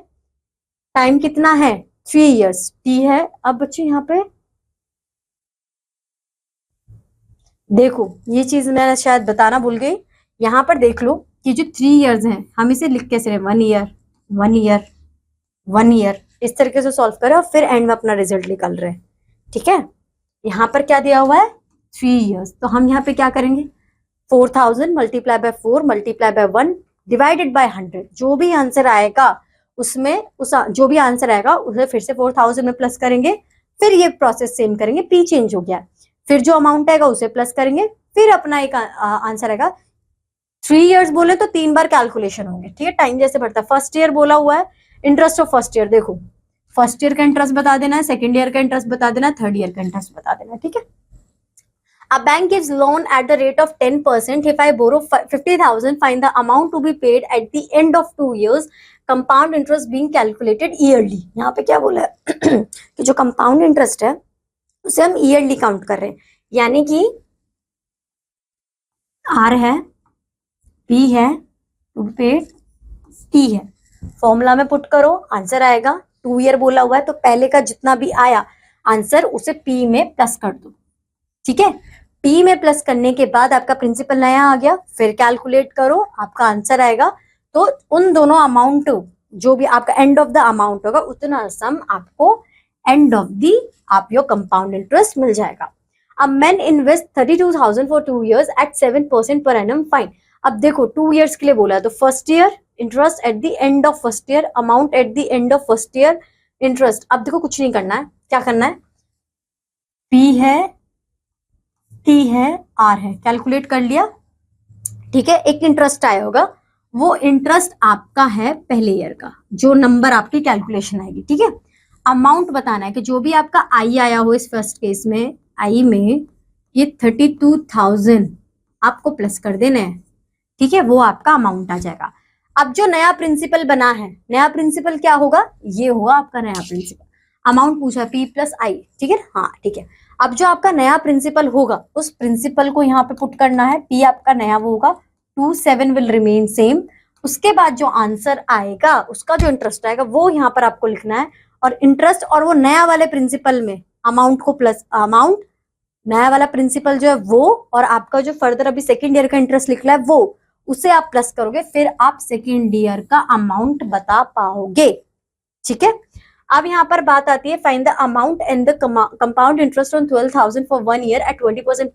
टाइम कितना है 3 years, T है। अब बच्चे यहाँ पे देखो, ये चीज मैं शायद बताना भूल गई, यहाँ पर देख लो कि जो 3 years हैं हम इसे लिख कैसे रहे, 1 year 1 year 1 year, इस तरीके से सॉल्व करें और फिर एंड में अपना रिजल्ट निकाल रहे हैं। ठीक है, यहाँ पर क्या दिया हुआ है 3 years, तो हम यहाँ पे क्या करेंगे 4,000 multiply by 4 multiply by 1 divided by 100। जो भी आंसर आएगा उसमें जो भी आंसर आएगा उसे फिर से 4,000 में प्लस करेंगे, फिर ये प्रोसेस सेम करेंगे, P चेंज हो गया, फिर जो अमाउंट आएगा उसे प्लस करेंगे, फिर अपना एक आंसर आएगा। 3 years बोले तो 3 बार कैलकुलेशन होंगे। ठीक है, टाइम जैसे बढ़ता है। फर्स्ट ईयर बोला हुआ है, इंटरेस्ट ऑफ फर्स्ट ईयर, देखो फर्स्ट ईयर का इंटरेस्ट बता देना है, सेकेंड ईयर का इंटरेस्ट बता देना है, थर्ड ईयर का इंटरेस्ट बता देना है। ठीक है, A bank gives loan at the rate of 10%. If I borrow 50,000, find the amount to be paid at the end of 2 years. Compound interest being calculated yearly. यहाँ पे क्या बोला है कि जो compound interest है उसे हम yearly काउंट कर रहे हैं, यानी कि R है, P है, to be paid, T है। फॉर्मूला में पुट करो, आंसर आएगा। 2 ईयर बोला हुआ है तो पहले का जितना भी आया आंसर उसे P में प्लस कर दो। ठीक है, P में प्लस करने के बाद आपका प्रिंसिपल नया आ गया, फिर कैलकुलेट करो, आपका आंसर आएगा। तो उन दोनों अमाउंट जो भी आपका एंड ऑफ द अमाउंट होगा उतना सम आपको एंड ऑफ दी आप योर कंपाउंड इंटरेस्ट मिल जाएगा। अब man invest 32,000 for 2 years at 7% per annum, fine. अब देखो 2 years के लिए बोला है तो first year interest at the end of first year, amount at the end of first year, interest. अब देखो कुछ नहीं करना है, क्या करना है, P है, T है, R है, कैलकुलेट कर लिया। ठीक है, एक इंटरेस्ट आया होगा, वो इंटरेस्ट आपका है पहले ईयर का, जो नंबर आपकी कैलकुलेशन आएगी। ठीक है, अमाउंट बताना है कि जो भी आपका आई आया हो, इस फर्स्ट केस में आई में ये 32,000 आपको प्लस कर देना है। ठीक है, वो आपका अमाउंट आ जाएगा। अब जो नया प्रिंसिपल बना है, नया प्रिंसिपल क्या होगा, ये होगा आपका नया प्रिंसिपल। अमाउंट पूछा P प्लस आई, ठीक है, हाँ ठीक है। अब जो आपका नया प्रिंसिपल होगा उस प्रिंसिपल को यहाँ पे पुट करना है, P आपका नया वो होगा, 27 विल रिमेन सेम। उसके बाद जो आंसर आएगा उसका जो इंटरेस्ट आएगा वो यहाँ पर आपको लिखना है, और इंटरेस्ट और वो नया वाले प्रिंसिपल में अमाउंट को प्लस, अमाउंट नया वाला प्रिंसिपल जो है वो, और आपका जो फर्दर अभी सेकेंड ईयर का इंटरेस्ट लिखना है वो, उसे आप प्लस करोगे, फिर आप सेकेंड ईयर का अमाउंट बता पाओगे। ठीक है, अब यहाँ पर बात आती है find the amount and the compound interest on 12,000 for 1 year at 20%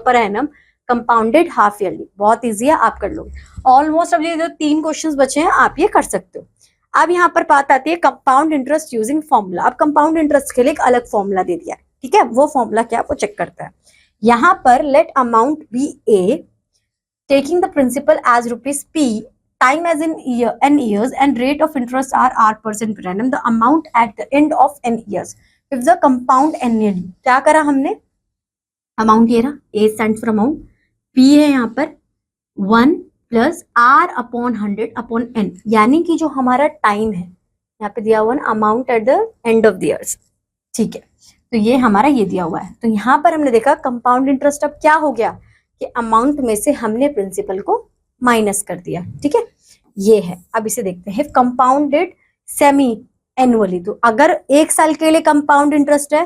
per annum compounded half yearly. बहुत इजी है, आप कर लोगे ऑलमोस्ट। अब ये जो 3 क्वेश्चंस बचे हैं आप ये कर सकते हो। अब यहाँ पर बात आती है कंपाउंड इंटरेस्ट यूजिंग फॉर्मूला। अब कंपाउंड इंटरेस्ट के लिए एक अलग फॉर्मूला दे दिया है। ठीक है, वो फॉर्मूला क्या है वो चेक करता है। यहाँ पर let amount be A taking the principal as ₹P, time as in n years and rate of interest are R% per annum, the amount at the end of n years if the compound annually। क्या करा हमने, amount ये रहा, A stands for amount, P है यहाँ पर 1 plus R upon 100 upon n, यानी कि जो हमारा टाइम है यहाँ पे दिया हुआ ना, amount at the end of the years. ठीक है, तो ये हमारा ये दिया हुआ है। तो यहाँ पर हमने देखा कंपाउंड इंटरेस्ट अब क्या हो गया कि अमाउंट में से हमने प्रिंसिपल को माइनस कर दिया। ठीक है, ये है। अब इसे देखते हैं, कंपाउंडेड सेमी एनुअली, तो अगर 1 साल के लिए कंपाउंड इंटरेस्ट है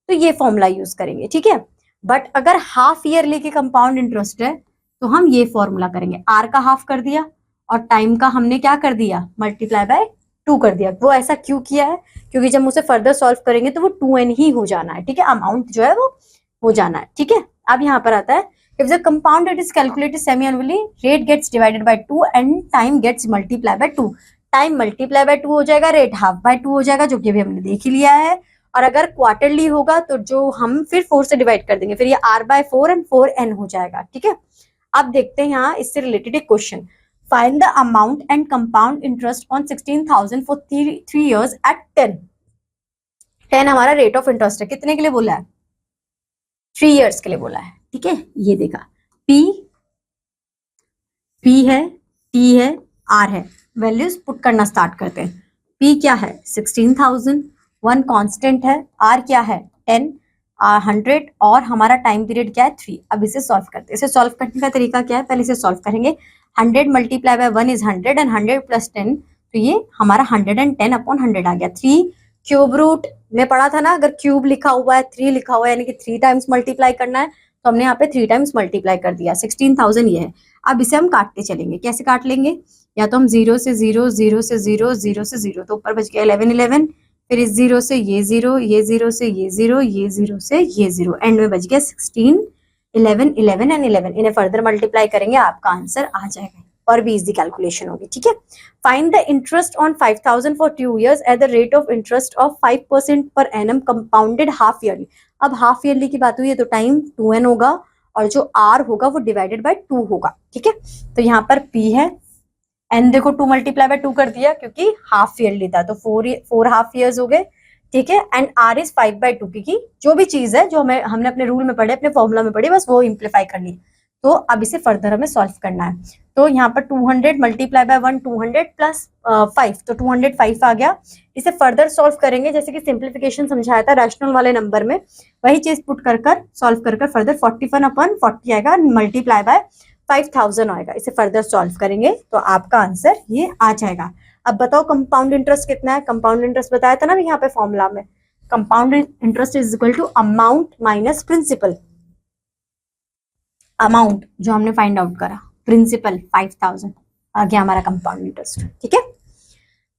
तो ये फॉर्मूला यूज करेंगे। ठीक है, बट अगर हाफ ईयरली के कंपाउंड इंटरेस्ट है तो हम ये फॉर्मूला करेंगे, R का हाफ कर दिया और टाइम का हमने क्या कर दिया, मल्टीप्लाई बाय 2 कर दिया। वो ऐसा क्यों किया है, क्योंकि जब उसे फर्दर सॉल्व करेंगे तो वो 2n ही हो जाना है। ठीक है, अमाउंट जो है वो हो जाना है। ठीक है, अब यहाँ पर आता है If the compound rate is calculated semi-annually, rate gets divided by 2 and time gets multiplied by 2. Time multiply by 2 हो जाएगा, रेट हाफ बाय 2 हो जाएगा, जो कि अभी हमने देख ही लिया है. और अगर क्वार्टरली होगा तो जो हम फिर 4 से डिवाइड कर देंगे, फिर ये r by 4 एंड 4n हो जाएगा. ठीक है, अब देखते हैं यहाँ इससे रिलेटेड एक question. Find the amount and compound interest on 16,000 for 3 years at 10. 10 हमारा रेट ऑफ इंटरेस्ट है. कितने के लिए बोला है? 3 years के लिए बोला है. ठीक है, ये देखा, P है, T है, R है. वैल्यूज पुट करना स्टार्ट करते हैं. P क्या है? 16,000, 1 कांस्टेंट है, R क्या है? 10, 100 और हमारा टाइम पीरियड क्या है? 3. अब इसे सॉल्व करते हैं. इसे सॉल्व करने का तरीका क्या है? पहले इसे सॉल्व करेंगे. 100 multiply by 1 is 100 and 100 plus 10, तो ये हमारा 110 अपॉन 100 आ गया. 3 क्यूब रूट में पढ़ा था ना, अगर क्यूब लिखा हुआ है, 3 लिखा हुआ है, यानी कि 3 टाइम्स मल्टीप्लाई करना है, तो हमने यहाँ पे 3 टाइम्स मल्टीप्लाई कर दिया. 16,000 ये है. अब इसे हम काटते चलेंगे. कैसे काट लेंगे? या तो हम 0 से 0, 0 से 0, 0 से 0, तो ऊपर बच गया 11, 11, फिर इस 0 से ये 0, ये 0 से ये 0, ये 0 से ये 0, एंड में बच गया 16, 11, 11 एंड 11. इन्हें फर्दर मल्टीप्लाई करेंगे, आपका आंसर आ जाएगा. और भी इजी कैलकुलेशन होगी. ठीक है, find the interest on 5,000 for 2 years at the rate of interest of 5% पर एनम कंपाउंडेड हाफ ईयरली. अब हाफ ईयरली की बात हुई है तो टाइम 2n होगा और जो r होगा वो डिवाइडेड बाय 2 होगा. ठीक है, तो यहाँ पर p है, n देखो 2 मल्टीप्लाई बाय 2 कर दिया क्योंकि हाफ ईयरली था, तो 4 हाफ ईयर्स हो गए. ठीक है, एंड r इज 5/2, क्योंकि जो भी चीज है जो हमने अपने रूल में पढ़े, अपने फॉर्मूला में पढ़ी, बस वो इम्प्लीफाई करनी. तो अब इसे फर्दर हमें सॉल्व करना है. तो यहाँ पर 200 मल्टीप्लाई बाय 1, 200 प्लस 5, तो 205 आ गया. इसे फर्दर सॉल्व करेंगे, जैसे कि सिंप्लीफिकेशन समझाया था रैशनल वाले नंबर में, वही चीज पुट कर सॉल्व कर फर्दर 41/40 आएगा, मल्टीप्लाई बाय 5,000 आएगा. इसे फर्दर सॉल्व करेंगे तो आपका आंसर ये आ जाएगा. अब बताओ कंपाउंड इंटरेस्ट कितना है? कंपाउंड इंटरेस्ट बताया था ना यहाँ पे फॉर्मूला में. Compound interest is equal to amount minus principal. Amount जो हमने फाइंड आउट करा, प्रिंसिपल 5,000, आ गया हमारा कंपाउंड इंटरेस्ट. ठीक है,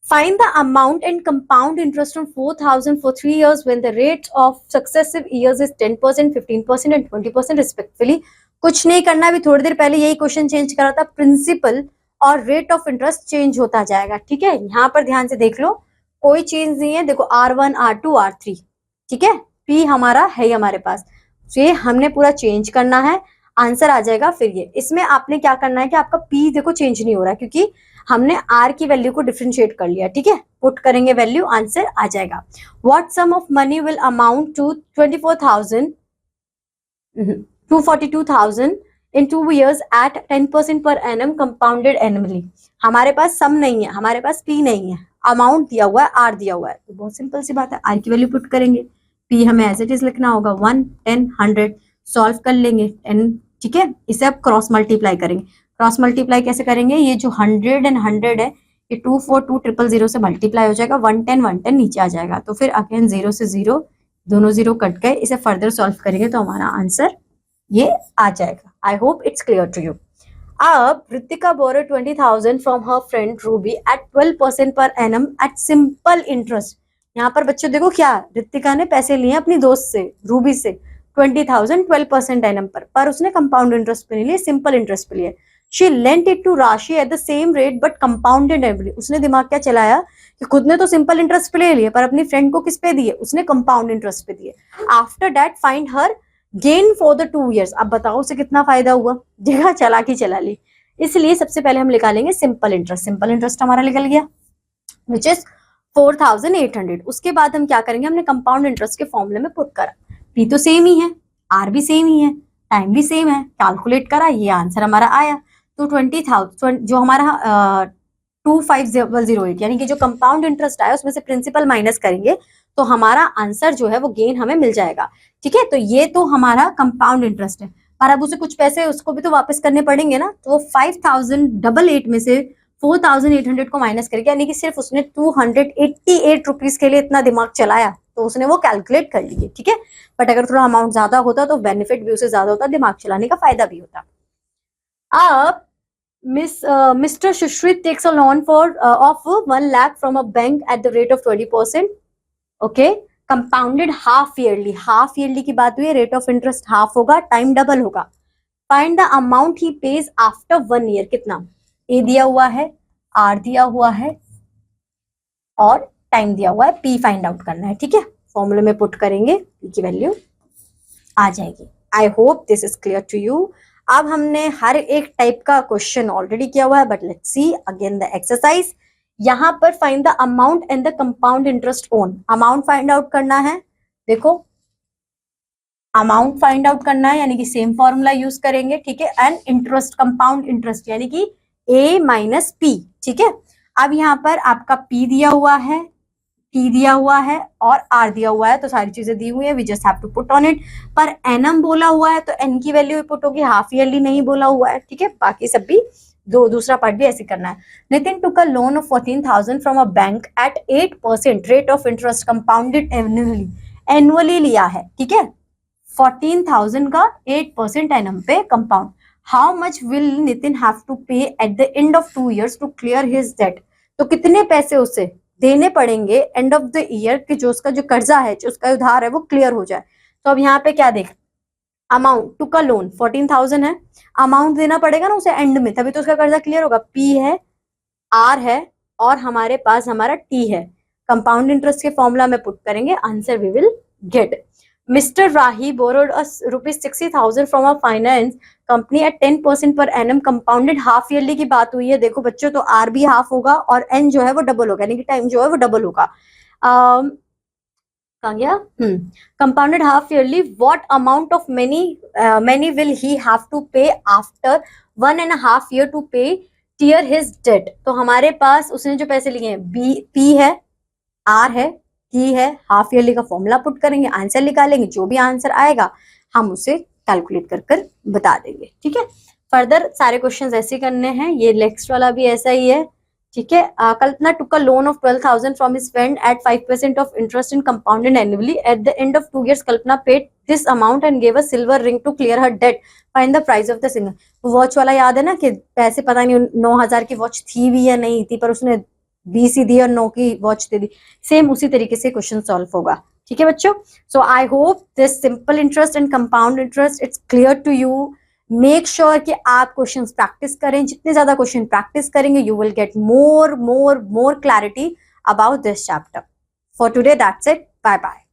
find the amount and compound interest on 4,000 for 3 years when the rate of successive years is 10%, 15% and 20% respectively. कुछ नहीं करना, अभी थोड़ी देर पहले यही क्वेश्चन चेंज करा था. प्रिंसिपल और रेट ऑफ इंटरेस्ट चेंज होता जाएगा. ठीक है, यहाँ पर ध्यान से देख लो, कोई चेंज नहीं है. देखो R1, R2, R3. ठीक है, P हमारा है हमारे पास, ये हमने पूरा चेंज करना है, आंसर आ जाएगा. फिर ये इसमें आपने क्या करना है कि आपका P देखो चेंज नहीं हो रहा, क्योंकि हमने R की वैल्यू को डिफरेंशिएट कर लिया. ठीक है, पुट करेंगे वैल्यू, आंसर आ जाएगा. What sum of money will amount to 242,000 in 2 years at 10% per annum compounded annually. हमारे पास सम नहीं है, हमारे पास P नहीं है, अमाउंट दिया हुआ है, R दिया हुआ है. तो बहुत सिंपल सी बात है, R की वैल्यू पुट करेंगे, P हमें एज इट इज लिखना होगा 1, 10, 100. सॉल्व कर लेंगे 10. ठीक है, इसे अब क्रॉस मल्टीप्लाई करेंगे. क्रॉस मल्टीप्लाई कैसे करेंगे? ये जो 100 एंड 100 है, ये 242,000 से मल्टीप्लाई हो जाएगा, 110, 110 नीचे आ जाएगा. तो फिर अगेन 0 से 0, दोनों 0 कट गए. इसे फर्दर सॉल्व करेंगे तो हमारा आंसर ये आ जाएगा. I hope it's clear to you. अब Ritika borrow 20,000 from her friend Ruby at 12% per annum eight simple interest. यहाँ पर बच्चों देखो क्या, रितिका ने पैसे लिए अपनी दोस्त से, रूबी से, 20,000 12% एनम पर उसने कंपाउंड इंटरेस्ट पे नहीं लिए, सिंपल इंटरेस्ट पे लिए. शी लेंट इट टू राशि at the same rate but compounded every. उसने दिमाग क्या चलाया कि खुद ने तो सिंपल इंटरेस्ट पे ले लिए, पर अपनी फ्रेंड को किस पे दिए? उसने कंपाउंड इंटरेस्ट पे दिए. After that find her gain for the 2 years. अब बताओ उसे कितना फायदा हुआ? जगह चालाकी चला ली. इसलिए सबसे पहले हम निकालेंगे सिंपल इंटरेस्ट. सिंपल इंटरेस्ट हमारा निकल गया विच इज 4,800. उसके बाद हम क्या करेंगे? हमने कंपाउंड इंटरेस्ट के फॉर्मूले में पुट करा, P तो सेम ही है, R भी सेम ही है, टाइम भी सेम है, कैलकुलेट करा, ये आंसर हमारा आया. तो 20,000 जो हमारा 2508, यानी कि जो कंपाउंड इंटरेस्ट आया उसमें से प्रिंसिपल माइनस करेंगे तो हमारा आंसर जो है वो गेन हमें मिल जाएगा. ठीक है, तो ये तो हमारा कंपाउंड इंटरेस्ट है, पर अब उसे कुछ पैसे उसको भी तो वापस करने पड़ेंगे ना. तो 5,088 में से 4,800 को माइनस करके, यानी कि सिर्फ उसने 288 रुपीज के लिए इतना दिमाग चलाया, तो उसने वो कैलकुलेट कर लिए. ठीक है, बट अगर थोड़ा अमाउंट ज्यादा होता तो बेनिफिट भी उसे ज्यादा होता, दिमाग चलाने का फायदा भी होता. अब Mr. Shushrit takes a loan of 1 lakh from a bank at the rate of 20%. Okay, compounded half yearly. Half yearly की बात हुई है, रेट ऑफ इंटरेस्ट हाफ होगा, टाइम डबल होगा. Find the amount he page after 1 year, कितना? ए दिया हुआ है, आर दिया हुआ है और टाइम दिया हुआ है, पी फाइंड आउट करना है, ठीक है। फॉर्मूले में पुट करेंगे, पी की वैल्यू आ जाएगी। I hope this is clear to you. अब हमने हर एक टाइप का क्वेश्चन ऑलरेडी किया हुआ है, but let's see again the exercise. यहां पर find the amount and the compound interest on, amount find out करना है। देखो अमाउंट फाइंड आउट करना है, यानी कि सेम फॉर्मूला यूज करेंगे, ठीक है। एंड इंटरेस्ट, कंपाउंड इंटरेस्ट यानी कि ए माइनस पी, ठीक है। अब यहाँ पर आपका पी दिया हुआ है, टी दिया हुआ है और आर दिया हुआ है, तो सारी चीजें दी हुई है, we just have to put on it. Per annum बोला हुआ है तो एन की वैल्यू पुट होगी, हाफ ईयरली नहीं बोला हुआ है, ठीक है। बाकी सब भी दूसरा पार्ट भी ऐसे करना है। Nitin took a loan of 14,000 from a bank at 8% rate of interest compounded annually, annually लिया है, ठीक है। 14,000 का 8% एनएम पे compound. How much will Nitin have to pay at the end of 2 years to clear his debt, तो कितने पैसे उसे देने पड़ेंगे एंड ऑफ द ईयर कि जो उसका जो कर्जा है, जो उसका उधार है वो क्लियर हो जाए। तो अब यहाँ पे क्या देख, अमाउंट टू का लोन 14,000 है, अमाउंट देना पड़ेगा ना उसे एंड में, तभी तो उसका कर्जा क्लियर होगा। पी है, आर है और हमारे पास हमारा टी है। कंपाउंड इंटरेस्ट के फॉर्मूला में पुट करेंगे, answer we will get. Mister Rahi borrowed ₹60,000 from a finance company at 10% per annum compounded, half yearly की बात हुई है। देखो बच्चों, तो आर भी हाफ होगा और एन जो है वो डबल होगा, यानी कि टाइम जो है वो डबल होगा। कहाँ गया? Compounded half yearly, what amount of money will he have to pay after 1.5 year to pay tear his debt. तो हमारे पास उसने जो पैसे लिए हैं, पी है, आर है, टी है, हाफ ईयरली का फॉर्मूला पुट करेंगे, आंसर निकालेंगे, जो भी आंसर आएगा हम उसे कैलकुलेट कर बता देंगे, ठीक है। फर्दर सारे क्वेश्चंस ऐसे करने हैं, ये नेक्स्ट वाला भी ऐसा ही है, ठीक है। Kalpana took a loan of 12,000 from his friend at 5% of interest in compounded annually, at the end of 2 years Kalpana paid this amount and gave a silver ring to clear her debt, find the price of the singer. Watch वाला याद है ना, कि पैसे पता नहीं 9,000 की watch थी भी या नहीं थी, पर उसने 20 ही दी और 9 की वॉच दे दी। सेम उसी तरीके से क्वेश्चन सॉल्व होगा, ठीक है बच्चों। So I hope this simple interest and compound interest it's clear to you. Make sure कि आप क्वेश्चंस प्रैक्टिस करें, जितने ज्यादा क्वेश्चन प्रैक्टिस करेंगे you will get more clarity about this chapter. For today that's it, bye bye.